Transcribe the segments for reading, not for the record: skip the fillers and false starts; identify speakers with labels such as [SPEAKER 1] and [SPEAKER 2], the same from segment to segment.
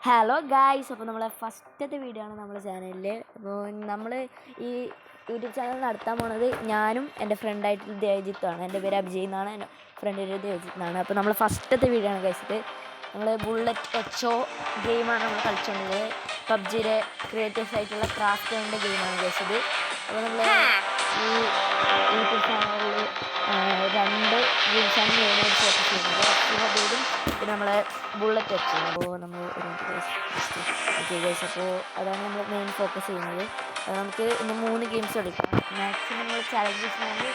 [SPEAKER 1] Hello guys, അപ്പോൾ നമ്മളെ ഫസ്റ്റത്തെ വീഡിയോ ആണ് നമ്മുടെ ചാനലിൽ. അപ്പോൾ നമ്മൾ ഈ യൂട്യൂബ് ചാനൽ നടത്താൻ പോണത് ഞാനും എൻ്റെ ഫ്രണ്ടായിട്ടുള്ള ദേവജിത്താണ്. എൻ്റെ പേര് അഭിജയ് എന്നാണ്, എൻ്റെ ഫ്രണ്ട് പേര് ദേവജിത്ത് എന്നാണ്. അപ്പോൾ നമ്മൾ ഫസ്റ്റത്തെ വീഡിയോ ആണ് കഴിച്ചിട്ട് നമ്മൾ ബുള്ളറ്റ് എച്ച് ഗെയിമാണ് നമ്മൾ കളിച്ചുകൊണ്ടത്. പബ്ജിയുടെ ക്രിയേറ്റീവ്സ് ആയിട്ടുള്ള ക്രാഫ്റ്റ് ഗെയിമാണ് കഴിച്ചത്. അപ്പോൾ നമ്മൾ ഈ യൂട്യൂബ് ചാനലിൽ രണ്ട് ഗെയിംസാണ് മെയിനായിട്ട് ഫോക്കസ് ചെയ്യുന്നത്. മൊബൈലും പിന്നെ നമ്മളെ ബുള്ളറ്റ് വെച്ചാണ്. അപ്പോൾ നമ്മൾ അപ്പോൾ അതാണ് നമ്മൾ മെയിൻ ഫോക്കസ് ചെയ്യുന്നത്. നമുക്ക് ഇന്ന് 3 ഗെയിംസ് കളിക്കാം. മാക്സിമം നമ്മൾ ചാലഞ്ചസ് വേണ്ടി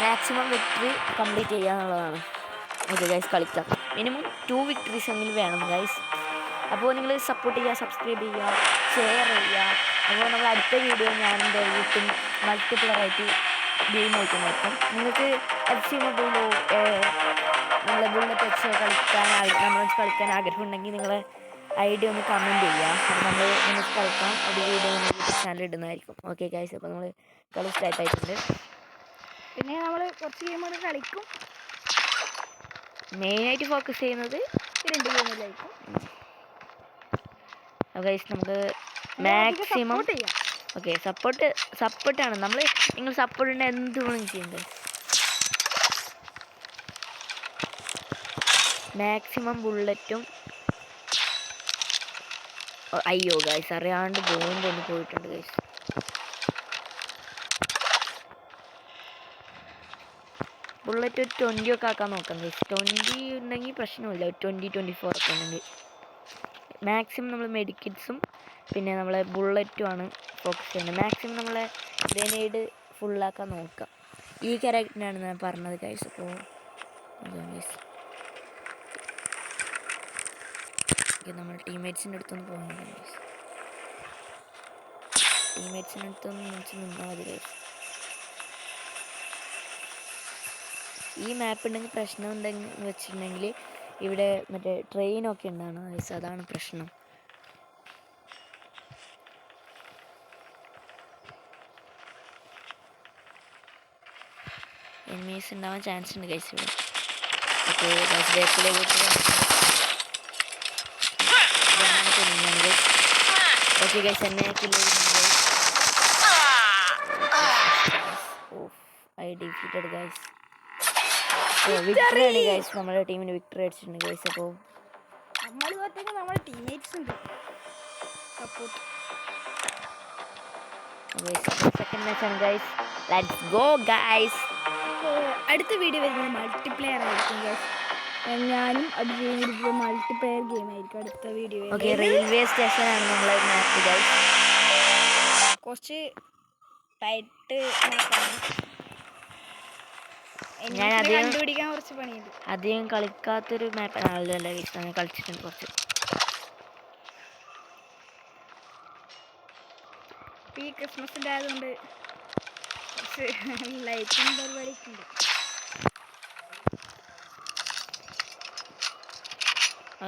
[SPEAKER 1] മാക്സിമം വിക്ടറി കംപ്ലീറ്റ് ചെയ്യുക എന്നുള്ളതാണ്. ഓക്കെ ഗൈസ്, കളിക്കാം. മിനിമം 2 വിക്ടറീസ് എങ്കിലും വേണം ഗൈസ്. അപ്പോൾ നിങ്ങൾ സപ്പോർട്ട് ചെയ്യുക, സബ്സ്ക്രൈബ് ചെയ്യുക, ഷെയർ ചെയ്യുക. അപ്പോൾ നമ്മൾ അടുത്ത വീഡിയോ ഞാനും ദേവജിത്തും മൾട്ടിപ്ലെയറായിട്ട് ഗെയിം കളിക്കുന്നതായിരിക്കും. നിങ്ങൾക്ക് FC മൊബൈലോ നമ്മളെ ബുള്ളറ്റ് വെച്ച് കളിക്കാൻ ആഗ്രഹമുണ്ടെങ്കിൽ നിങ്ങൾ ഐഡിയ ഒന്ന് കമൻറ്റ് ചെയ്യുക. അപ്പോൾ നമ്മൾ നിങ്ങൾക്ക് കളിക്കാം, ഒരു വീഡിയോ യൂട്യൂബ് ചാനൽ ഇടുന്നതായിരിക്കും. ഓക്കെ ഗൈസ്, അപ്പോൾ നമ്മൾ കളി സ്റ്റാർട്ട് ആയിട്ടുണ്ട്.
[SPEAKER 2] പിന്നെ നമ്മൾ കുറച്ച് ഗെയിമൊക്കെ കളിക്കും.
[SPEAKER 1] മെയിനായിട്ട് ഫോക്കസ് ചെയ്യുന്നത്
[SPEAKER 2] 2 ഗെയിമിലായിരിക്കും.
[SPEAKER 1] ഗൈസ് നമുക്ക് മാക്സിമം ഓക്കെ സപ്പോർട്ടാണ് നമ്മൾ. നിങ്ങൾ സപ്പോർട്ട് ഉണ്ടെങ്കിൽ എന്ത് വേണമെങ്കിലും ചെയ്യും. മാക്സിമം ബുള്ളറ്റും അയ്യോ ഗൈസ്, അറിയാണ്ട് ബോംബ് ഒന്ന് പോയിട്ടുണ്ട് ഗൈസ്. ബുള്ളറ്റ് ഒരു 20 ഒക്കെ ആക്കാൻ നോക്കാം ഗൈസ്. 20 ഉണ്ടെങ്കിൽ പ്രശ്നമില്ല. 20-24 ഒക്കെ ഉണ്ടെങ്കിൽ മാക്സിമം നമ്മൾ മെഡിക്കറ്റ്സും പിന്നെ നമ്മളെ ബുള്ളറ്റും ആണ് ഫോക്കസ് ചെയ്യുന്നത്. മാക്സിമം നമ്മളെ ഗ്രനേഡ് ഫുള്ളാക്കാൻ നോക്കാം. ഈ ക്യാരക്ടറിനാണ് ഞാൻ പറഞ്ഞത് ഗൈസ്. അപ്പോൾ ഗൈസ് നമ്മൾ ടീംമേറ്റ്സിൻ്റെ അടുത്തൊന്ന് പോകുന്നുണ്ട് ഗൈസ്. ടീംമേറ്റ്സിൻ്റെ അടുത്തൊന്ന് നിന്നാൽ മതി ഗൈസ്. ഈ മാപ്പ് ഉണ്ടെങ്കിൽ പ്രശ്നം ഉണ്ടെന്ന് വെച്ചിട്ടുണ്ടെങ്കിൽ ഇവിടെ മറ്റേ ട്രെയിനൊക്കെ ഉണ്ടാണ് ഗൈസ്, അതാണ് പ്രശ്നം. എനിമീസ് ഉണ്ടാവാൻ ചാൻസ് ഉണ്ട് ഗൈസ് ഇവിടെ. ഓക്കെ ഗൈസ്, ബാക്കിലേക്ക് ഓക്കെ ഗൈസ്, എന്നെ കില്ല് ചെയ്യുന്നുണ്ട്. I defeated guys. വിക്ടറി ആണ് ഗൈസ്, നമ്മുടെ ടീമിന് വിക്ടറി അടിച്ചിട്ടുണ്ട് ഗൈസ്. അപ്പോൾ
[SPEAKER 2] നമ്മുടെ ടീംമേറ്റ്സ് ഉണ്ട് സപ്പോർട്ട്.
[SPEAKER 1] സെക്കൻഡ് മാച്ചാണ് ഗൈസ്. Let's go guys.
[SPEAKER 2] അപ്പോൾ അടുത്ത വീഡിയോ വരുന്നത് മൾട്ടിപ്ലെയർ ആയിരിക്കും ഗൈസ്. ഞാനും അഭിജയും കൂടി മൾട്ടിപ്ലെയർ ഗെയിം ആയിരിക്കും അടുത്ത വീഡിയോ.
[SPEAKER 1] ഓക്കെ, റെയിൽവേ സ്റ്റേഷനാണ് നമ്മളെ മാപ്പ് ഗൈസ്.
[SPEAKER 2] കുറച്ച് ടൈറ്റ് മാപ്പാണ്.
[SPEAKER 1] ഞാൻ
[SPEAKER 2] കണ്ടുപിടിക്കാൻ കുറച്ച് പണിയുണ്ട്.
[SPEAKER 1] അധികം കളിക്കാത്തൊരു മാപ്പാണല്ലോ ഗൈസ്. ഞാൻ കളിച്ചിട്ടുണ്ട് കുറച്ച്.
[SPEAKER 2] ഈ ക്രിസ്മസിൻ്റെ ആയതുകൊണ്ട് കുറച്ച് ലൈറ്റിംഗ് പരിപാടിയൊക്കെ ഉണ്ട്.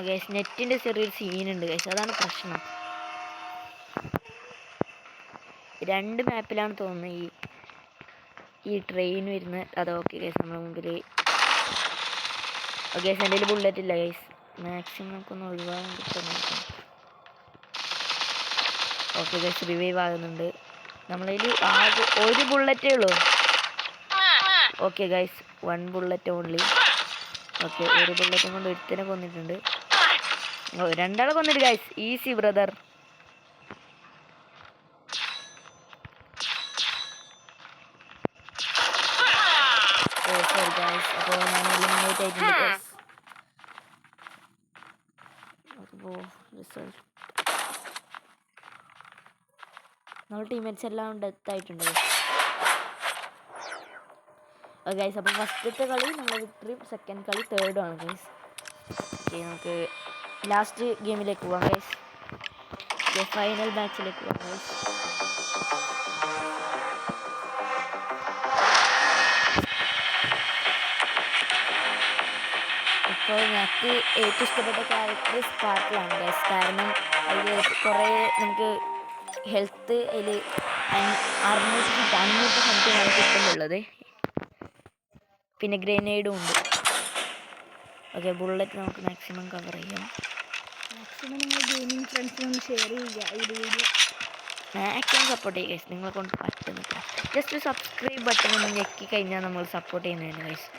[SPEAKER 1] ഗൈസ്, നെറ്റിൻ്റെ ചെറിയൊരു സീനുണ്ട് ഗൈസ്, അതാണ് പ്രശ്നം. 2 മാപ്പിലാണ് തോന്നുന്നത് ഈ ട്രെയിൻ വരുന്നത്. അത് ഓക്കെ ഗൈസ്, നമ്മുടെ മുമ്പിൽ ഗൈസ് എൻ്റെ കയ്യിൽ ബുള്ളറ്റ് ഇല്ല ഗൈസ്. മാക്സിമം നമുക്കൊന്ന് ഒഴിവാകാൻ കിട്ടുന്നു. ഓക്കെ ഗൈസ്, റിവൈവ് ആകുന്നുണ്ട്. നമ്മളതിൽ ആകെ ഒരു ബുള്ളറ്റേ ഉള്ളൂ. Okay guys, 1 bullet only. Okay, ഒരു ബുള്ളറ്റും കൊണ്ട് ഒരുത്തനെ കൊന്നിട്ടുണ്ട്. 2 ആളെ കൊന്നിട്ട് guys. Easy brother. Sorry guys, അപ്പോൾ ഞാൻ എലിമിനേറ്റ് ആയിട്ടുണ്ട് ഗൈസ്. അപ്പോൾ റിസൾട്ട് നമ്മൾ ടീംമേറ്റ്സ് എല്ലാം ഡെത്ത് ആയിട്ടുണ്ട് ഗൈസ്. അപ്പോൾ ഫസ്റ്റത്തെ കളി നമ്മളെ വിക്ടറിയും, സെക്കൻഡ് കളി തേർഡും ആണ് ഗൈസ്. ഓക്കെ, നമുക്ക് ലാസ്റ്റ് ഗെയിമിലേക്ക് പോകാം ഗൈസ്. ഫൈനൽ മാച്ചിലേക്ക് പോകാം ഗൈസ്. ഇപ്പോൾ ഞങ്ങൾക്ക് ഏറ്റവും ഇഷ്ടപ്പെട്ട ക്യാരക്ടർ സ്പാർക്കിളാണ് ഗൈസ്. കാരണം അതിൽ കുറേ നമുക്ക് ഹെൽത്ത് അതിൽ 500 സംതിങ്ങാണ് കിട്ടുന്നുള്ളത്. പിന്നെ ഗ്രനേഡും ഉണ്ട്. ഓക്കെ, ബുള്ളറ്റ് നമുക്ക് മാക്സിമം കവർ ചെയ്യാം.
[SPEAKER 2] മാക്സിമം നിങ്ങൾ ഗെയിമിംഗ് ഫ്രണ്ട്സിനൊന്ന് ഷെയർ ചെയ്യുക ഈ വീഡിയോ.
[SPEAKER 1] മാക്സിമം സപ്പോർട്ട് ചെയ്യുക ഗൈസ്, നിങ്ങളെ കൊണ്ട് പറ്റുന്നില്ല. ജസ്റ്റ് സബ്സ്ക്രൈബ് ബട്ടൺ ഒന്ന് ഞെക്കി കഴിഞ്ഞാൽ നമ്മൾ സപ്പോർട്ട് ചെയ്യുന്നതാണ് ഗൈസ്.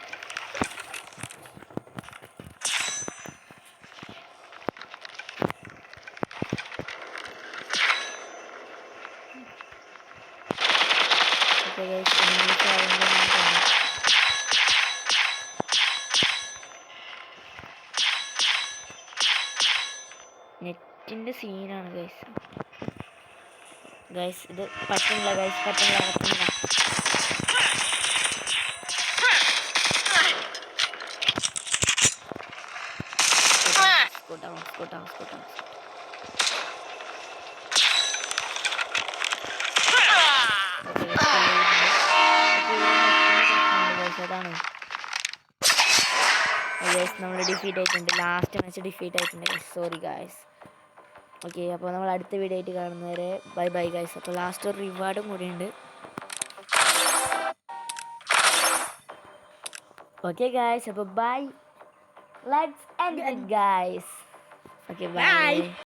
[SPEAKER 1] ഓക്കെ ഗൈസ്, നെറ്റിൻ്റെ സീനാണ് ഗൈസ്. ഗൈസ് ഇത് പറ്റുന്നില്ല ഗൈസ്, പറ്റുന്നില്ല. സ്കൂട്ടാവും. അതാണ് ഗൈസ്, നമ്മൾ ഡിഫീറ്റ് ആയിട്ടുണ്ട്. ലാസ്റ്റ് മാച്ച് ഡിഫീറ്റ് ആയിട്ടുണ്ട് ഗൈസ്. Sorry guys. ഓക്കെ, അപ്പോൾ നമ്മൾ അടുത്ത വീഡിയോ ആയിട്ട് കാണുന്നവരെ ബൈ ഗൈസ്. അപ്പോൾ ലാസ്റ്റ് ഒരു റിവാർഡും കൂടി ഉണ്ട്. ഓക്കെ ഗൈസ്, അപ്പോൾ bye. Let's end it guys. Okay by.